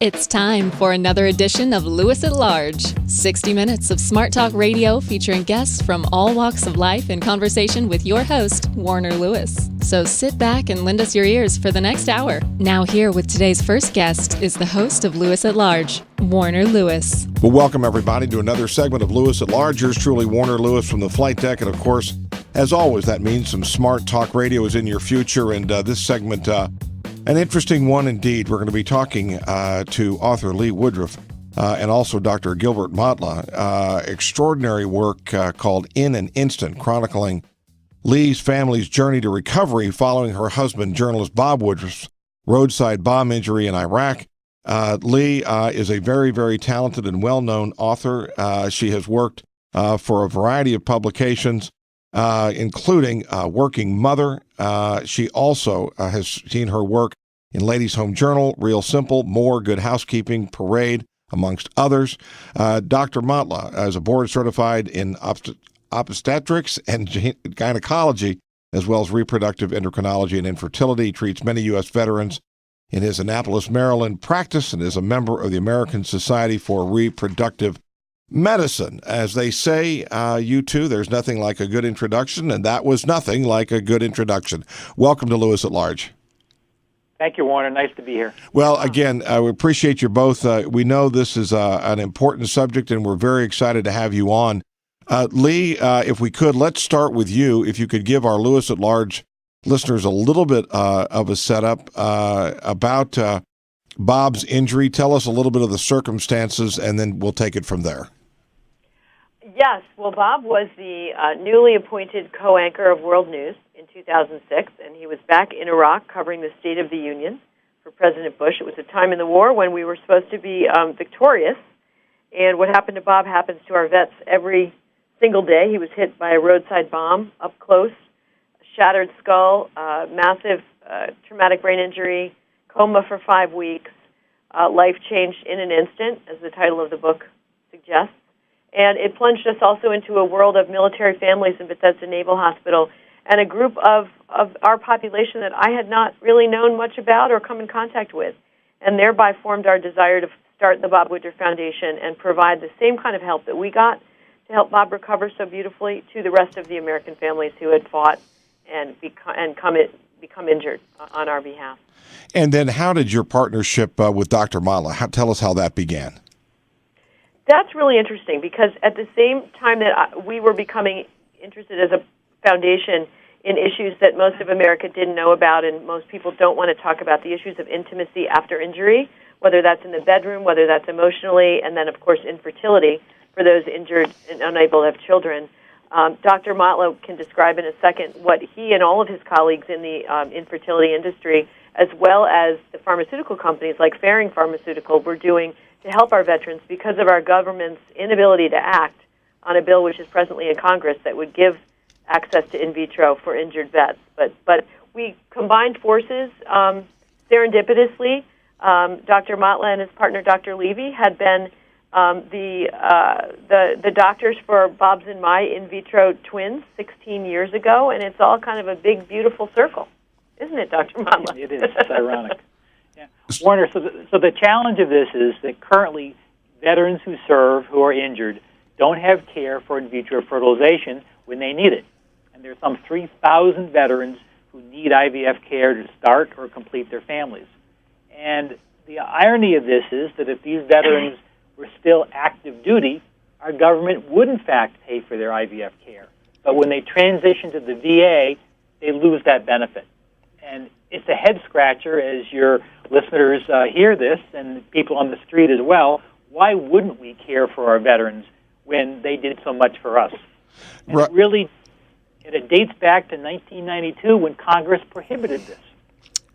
It's time for another edition of Lewis at Large, 60 minutes of smart talk radio featuring guests from all walks of life in conversation with your host, Warner Lewis. So sit back and lend us your ears for the next hour. Now here with today's first guest is the host of Lewis at Large, Warner Lewis. Well, welcome everybody to another segment of Lewis at Large. Yours truly, Warner Lewis from the flight deck. And of course, as always, that means some smart talk radio is in your future. And this segment, an interesting one indeed. We're going to be talking to author Lee Woodruff and also Dr. Gilbert Matla. Extraordinary work called In an Instant, chronicling Lee's family's journey to recovery following her husband, journalist Bob Woodruff's roadside bomb injury in Iraq. Lee is a very, very talented and well-known author. She has worked for a variety of publications, including Working Mother. She also has seen her work in Ladies' Home Journal, Real Simple, More, Good Housekeeping, Parade, amongst others. Dr. Matla is a board-certified in obstetrics and gynecology, as well as reproductive endocrinology and infertility, treats many U.S. veterans in his Annapolis, Maryland practice, and is a member of the American Society for Reproductive Medicine. As they say, you two, there's nothing like a good introduction, and that was nothing like a good introduction. Welcome to Lewis at Large. Thank you, Warner. Nice to be here. Well, again, we appreciate you both. We know this is an important subject, and we're very excited to have you on. Lee, if we could, let's start with you. If you could give our Lewis at Large listeners a little bit of a setup about Bob's injury. Tell us a little bit of the circumstances, and then we'll take it from there. Yes. Well, Bob was the newly appointed co-anchor of World News in 2006, and he was back in Iraq covering the State of the Union for President Bush. It was a time in the war when we were supposed to be victorious, and what happened to Bob happens to our vets every single day. He was hit by a roadside bomb up close, shattered skull, massive traumatic brain injury, coma for 5 weeks, life changed in an instant, as the title of the book suggests. And it plunged us also into a world of military families in Bethesda Naval Hospital and a group of our population that I had not really known much about or come in contact with, and thereby formed our desire to start the Bob Woodruff Foundation and provide the same kind of help that we got to help Bob recover so beautifully to the rest of the American families who had fought and become injured on our behalf. And then how did your partnership with Dr. Matla, tell us how that began? That's really interesting because at the same time that we were becoming interested as a foundation in issues that most of America didn't know about, and most people don't want to talk about, the issues of intimacy after injury, whether that's in the bedroom, whether that's emotionally, and then, of course, infertility for those injured and unable to have children. Dr. Matla can describe in a second what he and all of his colleagues in the infertility industry, as well as the pharmaceutical companies like Ferring Pharmaceutical, were doing to help our veterans because of our government's inability to act on a bill which is presently in Congress that would give access to in vitro for injured vets. But we combined forces serendipitously. Dr. Matla and his partner, Dr. Levy, had been the doctors for Bob's and my in vitro twins 16 years ago, and it's all kind of a big, beautiful circle. Isn't it, Dr. Matla? It is. It's ironic. Yeah. Warner, so the challenge of this is that currently veterans who serve, who are injured, don't have care for in vitro fertilization when they need it. And there's some 3,000 veterans who need IVF care to start or complete their families. And the irony of this is that if these veterans were still active duty, our government would, in fact, pay for their IVF care. But when they transition to the VA, they lose that benefit. And it's a head-scratcher as your listeners hear this, and people on the street as well. Why wouldn't we care for our veterans when they did so much for us? And Right. It dates back to 1992 when Congress prohibited this.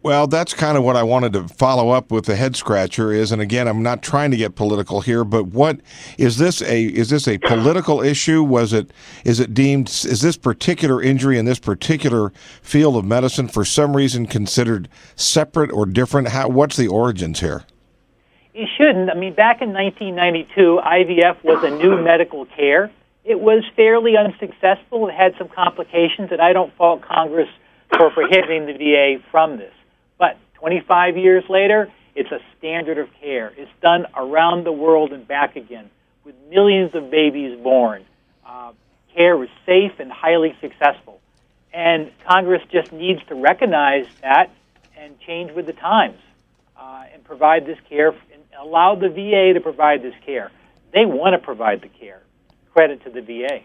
Well, that's kind of what I wanted to follow up with the head scratcher is, and again, I'm not trying to get political here, but what is this a political issue? Is this particular injury in this particular field of medicine for some reason considered separate or different? What's the origins here? It shouldn't. I mean, back in 1992, IVF was a new medical care. It was fairly unsuccessful. It had some complications, and I don't fault Congress for prohibiting the VA from this. But 25 years later, It's a standard of care. It's done around the world and back again, with millions of babies born. Care was safe and highly successful. And Congress just needs to recognize that and change with the times and provide this care and allow the VA to provide this care. They want to provide the care. Credit to the VA.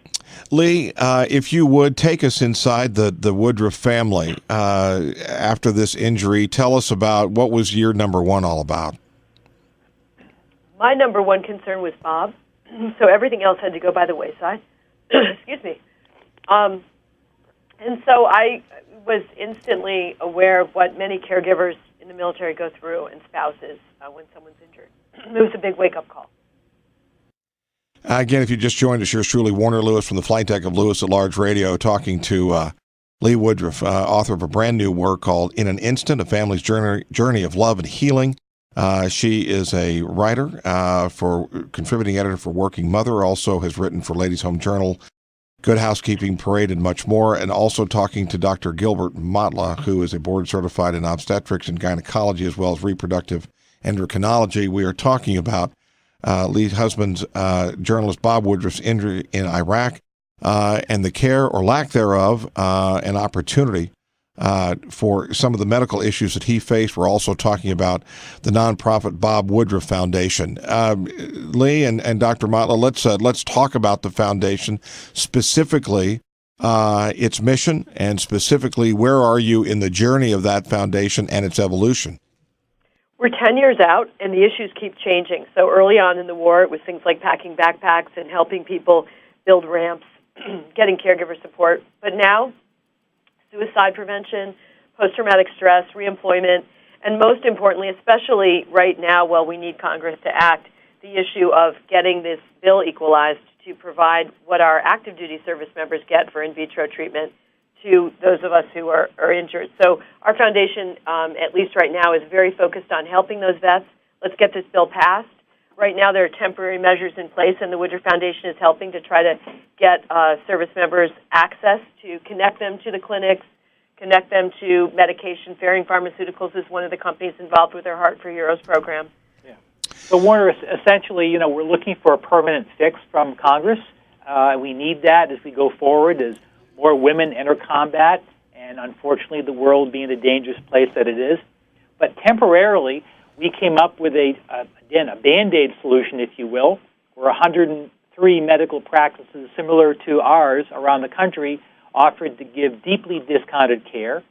Lee, if you would, take us inside the Woodruff family after this injury. Tell us about what was year number one all about. My number one concern was Bob, so everything else had to go by the wayside. Excuse me. And so I was instantly aware of what many caregivers in the military go through and spouses when someone's injured. It was a big wake-up call. Again, if you just joined us, yours truly, Warner Lewis from the flight deck of Lewis at Large Radio, talking to Lee Woodruff, author of a brand new work called In an Instant, A Family's Journey of Love and Healing. She is a writer, for contributing editor for Working Mother, also has written for Ladies' Home Journal, Good Housekeeping, Parade, and much more, and also talking to Dr. Gilbert Matla, who is a board-certified in obstetrics and gynecology as well as reproductive endocrinology. We are talking about Lee's husband's journalist Bob Woodruff's injury in Iraq and the care or lack thereof and opportunity for some of the medical issues that he faced. We're also talking about the nonprofit Bob Woodruff Foundation. Lee and Dr. Matla, let's talk about the foundation, specifically its mission, and specifically where are you in the journey of that foundation and its evolution? We're 10 years out, and the issues keep changing. So early on in the war, it was things like packing backpacks and helping people build ramps, getting caregiver support. But now, suicide prevention, post-traumatic stress, reemployment, and most importantly, especially right now while we need Congress to act, the issue of getting this bill equalized to provide what our active duty service members get for in vitro treatment to those of us who are injured. So our foundation, at least right now, is very focused on helping those vets. Let's get this bill passed. Right now there are temporary measures in place, and the Woodruff Foundation is helping to try to get service members access to connect them to the clinics, connect them to medication. Ferring Pharmaceuticals is one of the companies involved with their Heart for Heroes program. Yeah. So, Warner, essentially, we're looking for a permanent fix from Congress. We need that as we go forward, as more women enter combat, and unfortunately the world being the dangerous place that it is. But temporarily, we came up with a Band-Aid solution, if you will, where 103 medical practices similar to ours around the country offered to give deeply discounted care.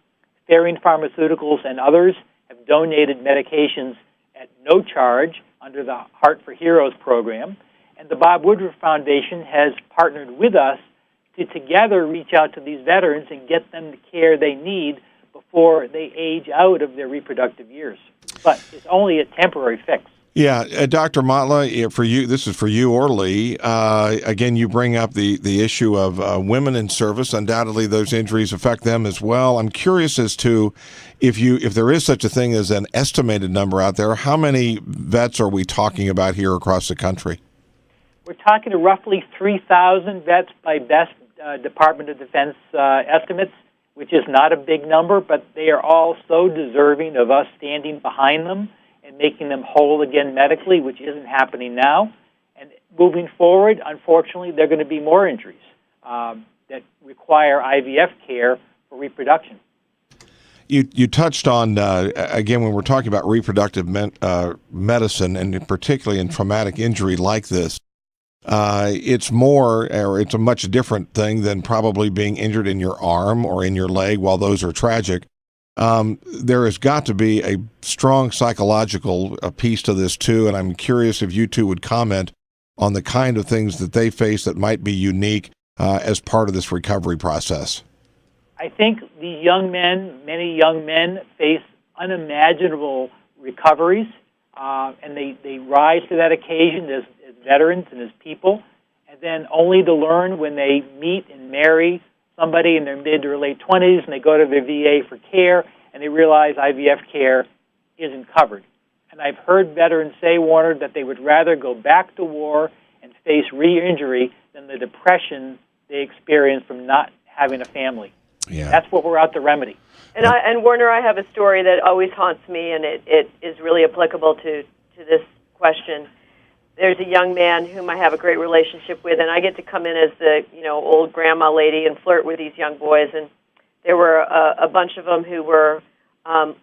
Ferring Pharmaceuticals and others have donated medications at no charge under the Heart for Heroes program. And the Bob Woodruff Foundation has partnered with us to together reach out to these veterans and get them the care they need before they age out of their reproductive years. But it's only a temporary fix. Yeah, Dr. Matla, for you, this is for you or Lee. Again, you bring up the issue of women in service. Undoubtedly, those injuries affect them as well. I'm curious as to if there is such a thing as an estimated number out there, how many vets are we talking about here across the country? We're talking to roughly 3,000 vets by best Department of Defense estimates, which is not a big number, but they are all so deserving of us standing behind them and making them whole again medically, which isn't happening now. And moving forward, unfortunately, there are going to be more injuries that require IVF care for reproduction. You touched on, again, when we're talking about reproductive medicine, and particularly in traumatic injury like this, it's a much different thing than probably being injured in your arm or in your leg. While those are tragic, there has got to be a strong psychological piece to this too, and I'm curious if you two would comment on the kind of things that they face that might be unique as part of this recovery process. I think these young men, many young men, face unimaginable recoveries, and they rise to that occasion as veterans and as people, and then only to learn when they meet and marry somebody in their mid or late 20s and they go to their VA for care and they realize IVF care isn't covered. And I've heard veterans say, Warner, that they would rather go back to war and face re-injury than the depression they experience from not having a family. Yeah. That's what we're out to remedy. And Warner, I have a story that always haunts me, and it is really applicable to this question. There's a young man whom I have a great relationship with, and I get to come in as the old grandma lady and flirt with these young boys. And there were a bunch of them who were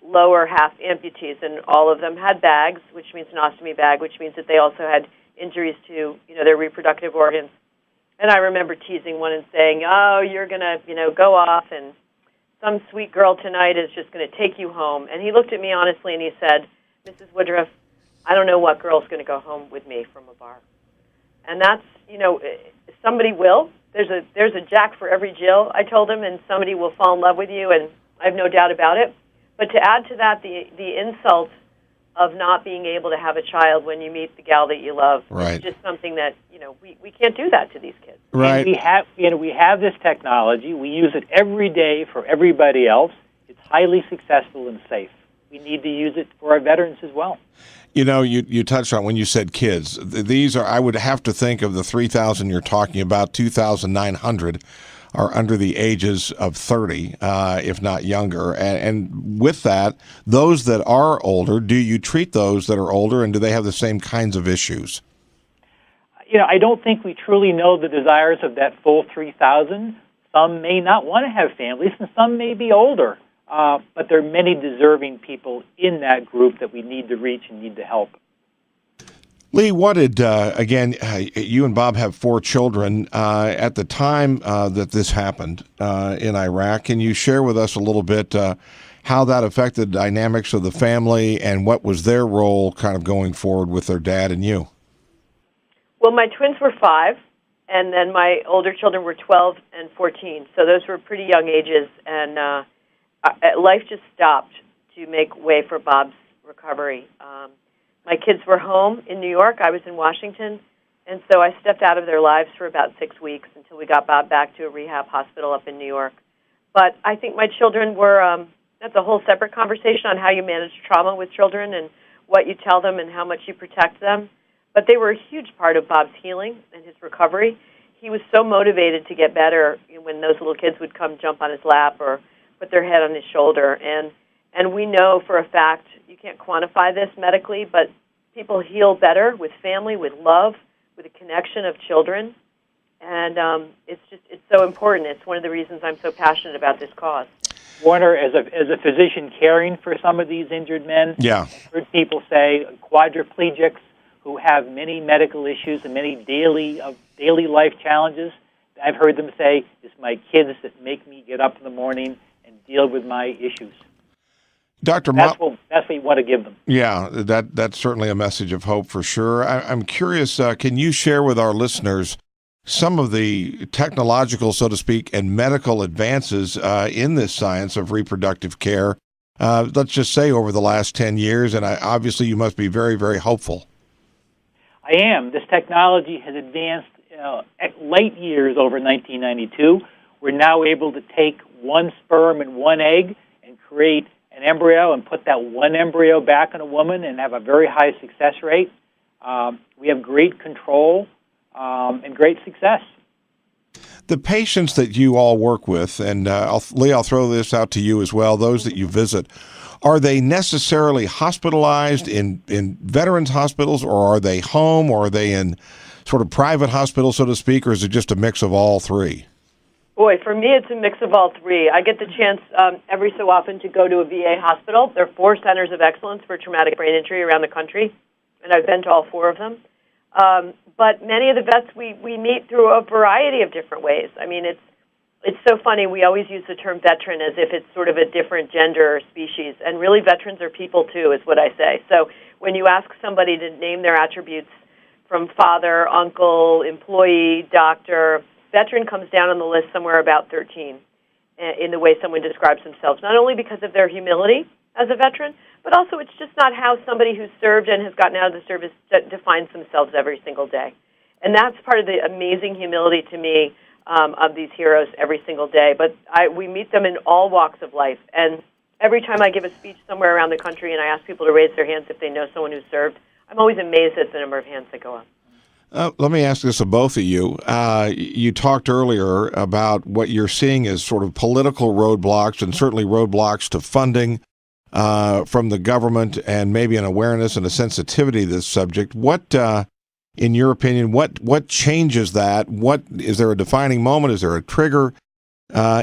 lower half amputees, and all of them had bags, which means an ostomy bag, which means that they also had injuries to their reproductive organs. And I remember teasing one and saying, "Oh, you're gonna go off, and some sweet girl tonight is just going to take you home." And he looked at me honestly and he said, "Mrs. Woodruff, I don't know what girl's going to go home with me from a bar." And that's, somebody will. There's a Jack for every Jill, I told him, and somebody will fall in love with you, and I have no doubt about it. But to add to that, the insult of not being able to have a child when you meet the gal that you love, right. It's just something that, we can't do that to these kids. Right. And we have this technology. We use it every day for everybody else. It's highly successful and safe. We need to use it for our veterans as well. You touched on when you said kids. These are, I would have to think of the 3,000 you're talking about, 2,900 are under the ages of 30, if not younger. And with that, those that are older, do you treat those that are older, and do they have the same kinds of issues? I don't think we truly know the desires of that full 3,000. Some may not want to have families, and some may be older. But there are many deserving people in that group that we need to reach and need to help. Lee, what did, again, you and Bob have 4 children. At the time that this happened in Iraq, can you share with us a little bit how that affected the dynamics of the family and what was their role kind of going forward with their dad and you? Well, my twins were 5, and then my older children were 12 and 14. So those were pretty young ages, and life just stopped to make way for Bob's recovery. My kids were home in New York. I was in Washington, and so I stepped out of their lives for about 6 weeks until we got Bob back to a rehab hospital up in New York. But I think my children were, that's a whole separate conversation on how you manage trauma with children and what you tell them and how much you protect them. But they were a huge part of Bob's healing and his recovery. He was so motivated to get better when those little kids would come jump on his lap or put their head on his shoulder. And we know for a fact, you can't quantify this medically, but people heal better with family, with love, with a connection of children. And it's so important. It's one of the reasons I'm so passionate about this cause. Warner, as a physician caring for some of these injured men, yeah. I've heard people say quadriplegics who have many medical issues and many daily life challenges. I've heard them say, "It's my kids that make me get up in the morning and deal with my issues." Dr. That's what you want to give them. Yeah, that's certainly a message of hope for sure. I'm curious, can you share with our listeners some of the technological, so to speak, and medical advances in this science of reproductive care, let's just say over the last 10 years, and obviously you must be very, very hopeful. I am. This technology has advanced light years over 1992. We're now able to take one sperm and one egg and create an embryo and put that one embryo back in a woman and have a very high success rate. We have great control and great success. The patients that you all work with, and Lee, I'll throw this out to you as well, those that you visit, are they necessarily hospitalized in veterans hospitals, or are they home, or are they in sort of private hospitals, so to speak, or is it just a mix of all three? Boy, for me, it's a mix of all three. I get the chance every so often to go to a VA hospital. There are 4 centers of excellence for traumatic brain injury around the country, and I've been to all 4 of them. But many of the vets we meet through a variety of different ways. I mean, it's so funny. We always use the term veteran as if it's sort of a different gender or species, and really veterans are people too, is what I say. So when you ask somebody to name their attributes from father, uncle, employee, doctor, veteran comes down on the list somewhere about 13 in the way someone describes themselves, not only because of their humility as a veteran, but also it's just not how somebody who's served and has gotten out of the service defines themselves every single day. And that's part of the amazing humility to me of these heroes every single day. But we meet them in all walks of life. And every time I give a speech somewhere around the country and I ask people to raise their hands if they know someone who served, I'm always amazed at the number of hands that go up. Let me ask this of both of you. You talked earlier about what you're seeing as sort of political roadblocks and certainly roadblocks to funding from the government and maybe an awareness and a sensitivity to this subject. What, in your opinion, what changes that? What is there a defining moment? Is there a trigger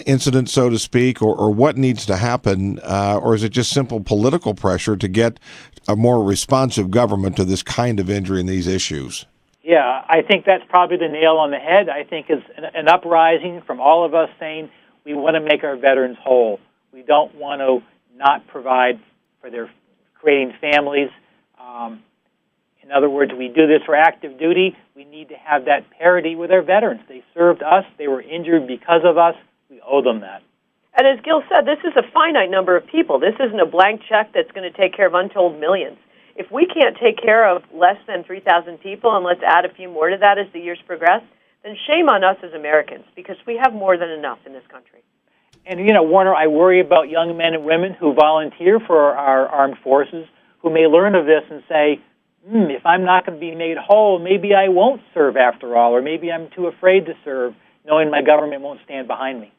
incident, so to speak, or what needs to happen? Or is it just simple political pressure to get a more responsive government to this kind of injury and these issues? Yeah, I think that's probably the nail on the head. I think it's an uprising from all of us saying we want to make our veterans whole. We don't want to not provide for their creating families. In other words, we do this for active duty. We need to have that parity with our veterans. They served us. They were injured because of us. We owe them that. And as Gil said, this is a finite number of people. This isn't a blank check that's going to take care of untold millions. If we can't take care of less than 3,000 people, and let's add a few more to that as the years progress, then shame on us as Americans, because we have more than enough in this country. And, Warner, I worry about young men and women who volunteer for our armed forces who may learn of this and say, if I'm not going to be made whole, maybe I won't serve after all, or maybe I'm too afraid to serve, knowing my government won't stand behind me.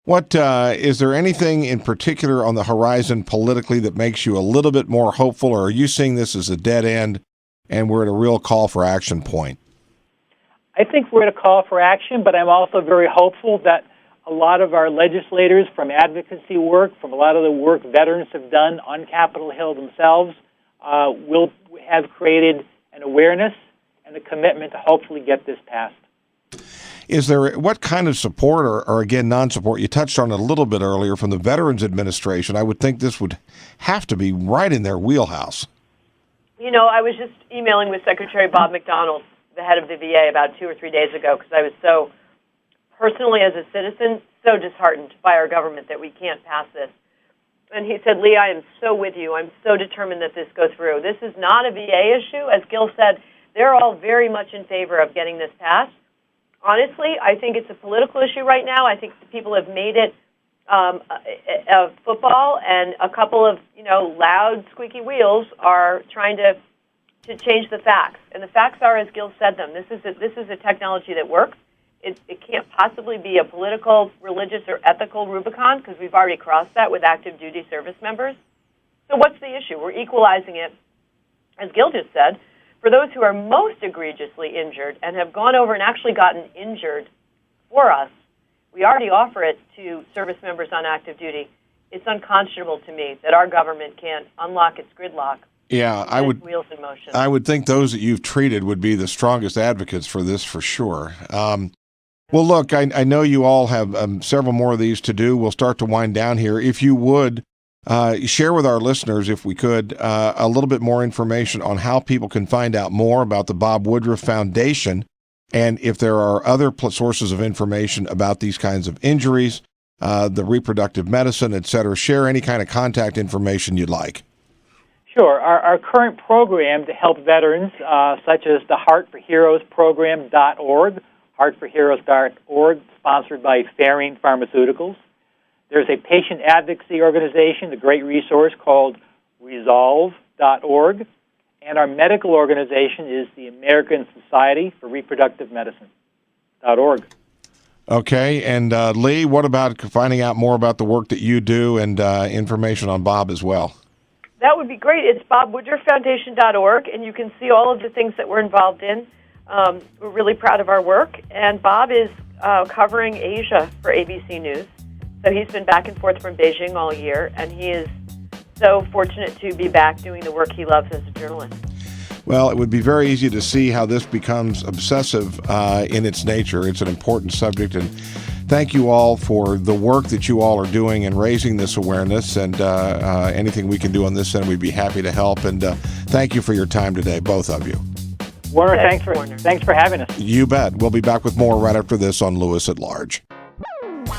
What is there anything in particular on the horizon politically that makes you a little bit more hopeful, or are you seeing this as a dead end and we're at a real call for action point? I think we're at a call for action, but I'm also very hopeful that a lot of our legislators, from advocacy work, from a lot of the work veterans have done on Capitol Hill themselves, will have created an awareness and a commitment to hopefully get this passed. Is there, what kind of support or again, non-support, you touched on it a little bit earlier, from the Veterans Administration? I would think this would have to be right in their wheelhouse. I was just emailing with Secretary Bob McDonald, the head of the VA, about 2 or 3 days ago, because I was so, personally as a citizen, so disheartened by our government that we can't pass this. And he said, Lee, I am so with you. I'm so determined that this goes through. This is not a VA issue. As Gil said, they're all very much in favor of getting this passed. Honestly, I think it's a political issue right now. I think the people have made it a football, and a couple of loud, squeaky wheels are trying to change the facts. And the facts are, as Gil said them, this is a technology that works. It can't possibly be a political, religious, or ethical Rubicon, because we've already crossed that with active duty service members. So what's the issue? We're equalizing it, as Gil just said, for those who are most egregiously injured and have gone over and actually gotten injured for us. We already offer it to service members on active duty. It's unconscionable to me that our government can't unlock its gridlock. Yeah, wheels in motion. I would think those that you've treated would be the strongest advocates for this, for sure. Well, look, I know you all have several more of these to do. We'll start to wind down here. If you would, share with our listeners, if we could, a little bit more information on how people can find out more about the Bob Woodruff Foundation, and if there are other sources of information about these kinds of injuries, the reproductive medicine, et cetera. Share any kind of contact information you'd like. Sure. Our current program to help veterans, such as the Heart for Heroes program.org, heartforheroes.org, sponsored by Ferring Pharmaceuticals. There's a patient advocacy organization, a great resource called resolve.org. And our medical organization is the American Society for Reproductive Medicine.org. Okay. And Lee, what about finding out more about the work that you do and information on Bob as well? That would be great. It's bobwoodrufffoundation.org, and you can see all of the things that we're involved in. We're really proud of our work. And Bob is covering Asia for ABC News. So he's been back and forth from Beijing all year, and he is so fortunate to be back doing the work he loves as a journalist. Well, it would be very easy to see how this becomes obsessive in its nature. It's an important subject, and thank you all for the work that you all are doing in raising this awareness, and anything we can do on this end, we'd be happy to help. And thank you for your time today, both of you. Warner, thanks for having us. You bet. We'll be back with more right after this on Lewis at Large.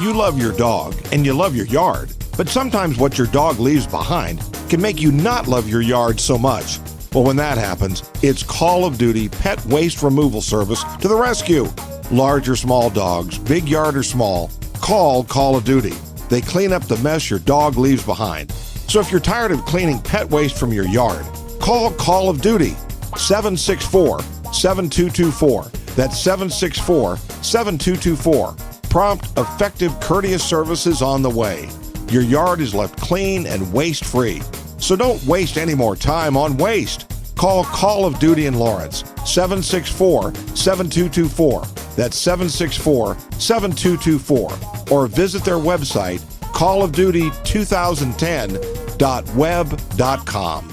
You love your dog and you love your yard, but sometimes what your dog leaves behind can make you not love your yard so much. Well, when that happens, it's Call of Duty Pet Waste Removal Service to the rescue. Large or small dogs, big yard or small, call Call of Duty. They clean up the mess your dog leaves behind. So if you're tired of cleaning pet waste from your yard, call Call of Duty. 764 764-7224. That's 764-7224. Prompt, effective, courteous service is on the way. Your yard is left clean and waste-free. So don't waste any more time on waste. Call Call of Duty in Lawrence, 764-7224. That's 764-7224. Or visit their website, callofduty2010.web.com.